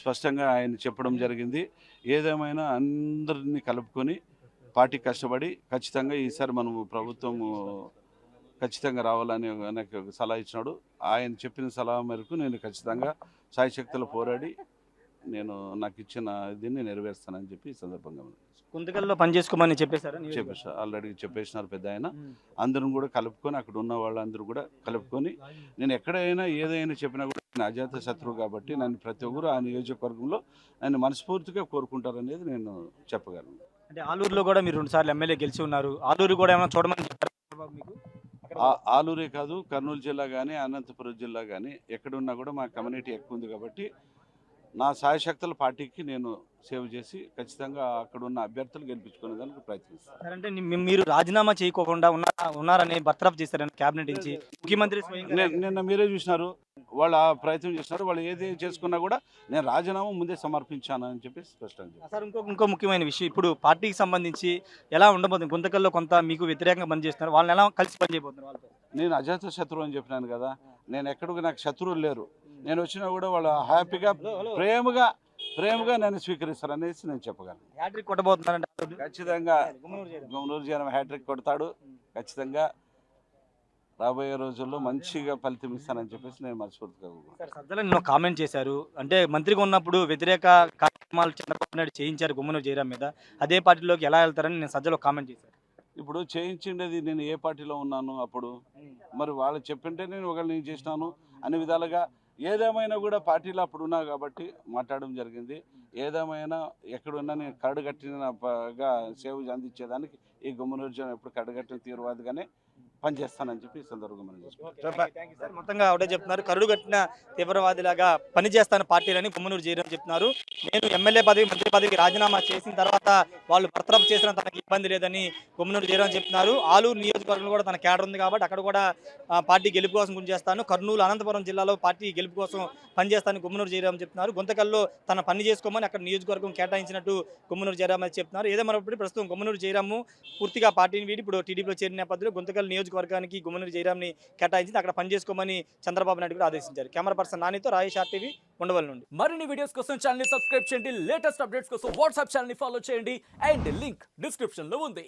స్పష్టంగా ఆయన చెప్పడం జరిగింది. ఏదేమైనా అందరిని కలుపుకొని పార్టీ కష్టపడి ఖచ్చితంగా ఈసారి మనము ప్రభుత్వము ఖచ్చితంగా రావాలని నాకు ఒక సలహా ఇచ్చినాడు. ఆయన చెప్పిన సలహా మేరకు నేను ఖచ్చితంగా శాయశక్తులా పోరాడి నాకు ఇచ్చిన దీన్ని నెరవేరుస్తానని చెప్పి ఈ సందర్భంగా గుంతకల్లో పని చేసుకోమని చెప్పేశారా? చెప్పేసారు. ఆల్రెడీ చెప్పేసినారు పెద్దాయన. అందరం కూడా కలుపుకొని అక్కడ ఉన్న వాళ్ళందరూ కూడా కలుపుకొని నేను ఎక్కడైనా ఏదైనా చెప్పినా కూడా నేను అజాత శత్రువు కాబట్టి నన్ను ప్రతి ఒక్కరు ఆ నియోజకవర్గంలో నన్ను మనస్ఫూర్తిగా కోరుకుంటారనేది నేను చెప్పగలను. అంటే ఆలూరులో కూడా మీరు 2 సార్లు ఎమ్మెల్యే గెలిచి ఉన్నారు. ఆలూరు కూడా ఏమైనా చూడమని చెప్పారా చంద్రబాబు మీకు? ఆలూరే కాదు, కర్నూలు జిల్లా కానీ అనంతపురం జిల్లా కానీ ఎక్కడున్నా కూడా మా కమ్యూనిటీ ఎక్కువ ఉంది కాబట్టి నా శాయశక్తుల పార్టీకి నేను సేవ చేసి ఖచ్చితంగా అక్కడ ఉన్న అభ్యర్థులు గెలిపించుకునేదానికి ప్రయత్నిస్తాను. అంటే మీరు రాజీనామా చేయకోకుండా ఉన్నారని బర్తరఫ్ చేశారని క్యాబినెట్ నుంచి ముఖ్యమంత్రి స్వయంగా నిన్న మీరే చూసినారు, వాళ్ళు ఆ ప్రయత్నం చేసినారు. వాళ్ళు ఏది చేసుకున్నా కూడా నేను రాజీనామా ముందే సమర్పించాను అని చెప్పి స్పష్టంగా చెప్పారు. సార్ ఇంకో ముఖ్యమైన విషయం, ఇప్పుడు పార్టీకి సంబంధించి ఎలా ఉండబోతుంది? గుంతకల్లో కొంత మీకు వ్యతిరేకంగా పనిచేస్తున్నారు, వాళ్ళని ఎలా కలిసి పనిచేయబోతున్నారు వాళ్ళతో? నేను అజాత శత్రువు అని చెప్పినాను కదా, నేను ఎక్కడికి నాకు శత్రువులు లేరు. నేను వచ్చినా కూడా వాళ్ళు హ్యాపీగా ప్రేమగా నన్ను స్వీకరిస్తారు అనేసి నేను చెప్పగలను. హ్యాట్రిక్ కొట్టబోతున్నారంటే ఖచ్చితంగా గుమ్మనూరు జనం హ్యాట్రిక్ కొడతాడు. ఖచ్చితంగా రాబోయే రోజుల్లో మంచిగా ఫలితం ఇస్తానని చెప్పేసి నేను మనస్ఫూర్తిగా సార్ సజ్జల నిన్న కామెంట్ చేశారు, అంటే మంత్రిగా ఉన్నప్పుడు వ్యతిరేక కార్యక్రమాలు చంద్రబాబు నాయుడు చేయించారు గుమ్మనూరు జయరాం మీద, అదే పార్టీలోకి ఎలా వెళ్తారని నేను సజ్జలో కామెంట్ చేశారు. ఇప్పుడు చేయించిండేది నేను ఏ పార్టీలో ఉన్నాను అప్పుడు, మరి వాళ్ళు చెప్పింటే నేను ఒకళ్ళు చేసినాను అన్ని విధాలుగా. ఏదేమైనా కూడా పార్టీలో అప్పుడు ఉన్నా కాబట్టి మాట్లాడడం జరిగింది. ఏదేమైనా ఎక్కడున్నా నేను కరడుగట్టినగా సేవ అందించేదానికి ఈ గుమ్మనూరు జనం ఎప్పుడు కరడుగట్టిన తీవ్రవాదిగానే పనిచేస్తానని చెప్పి ఈ సందర్భంగా మనం మొత్తంగా ఒకటే చెప్తున్నారు, కరుడుగట్టిన తీవ్రవాదిలాగా పనిచేస్తాను పార్టీలని గుమ్మనూరు జయరాం చెప్తున్నారు. నేను ఎమ్మెల్యే పదవి మంత్రి పదవికి రాజీనామా చేసిన తర్వాత వాళ్ళు బర్తరఫ్ చేసిన తనకి ఇబ్బంది లేదని గుమ్మనూరు జయరాం చెప్తున్నారు. ఆలూరు నియోజకవర్గంలో కూడా తన కేడర్ ఉంది కాబట్టి అక్కడ కూడా పార్టీ గెలుపు కోసం పనిచేస్తాను, కర్నూలు అనంతపురం జిల్లాలో పార్టీ గెలుపు కోసం పనిచేస్తాను గుమ్మనూరు జయరాం చెప్తున్నారు. గుంతకల్లో తన పని చేసుకోమని అక్కడ నియోజకవర్గం కేటాయించినట్టు గుమ్మనూరు జయరాం అయితే చెప్తున్నారు. ఏదేమైనప్పటికీ ప్రస్తుతం గుమ్మనూరు జయరాము పూర్తిగా పార్టీని వీడి ఇప్పుడు టీడీపీలో చేరిన నేపథ్యంలో గుంతకల్ నియోజకవర్గానికి గుమ్మనూరు జయరాంని కేటాయించింది, అక్కడ పనిచేసుకోమని చంద్రబాబు నాయుడు కూడా ఆదేశించారు. Camera person నానితో Rayesh RTV Undavalli నుండి. మరిన్ని వీడియోస్ కోసం ఛానల్ ని సబ్స్క్రైబ్ చేయండి, లేటెస్ట్ అప్డేట్స్ కోసం వాట్సాప్ ఛానల్ ని ఫాలో చేయండి అండ్ లింక్ డిస్క్రిప్షన్ లో ఉంది.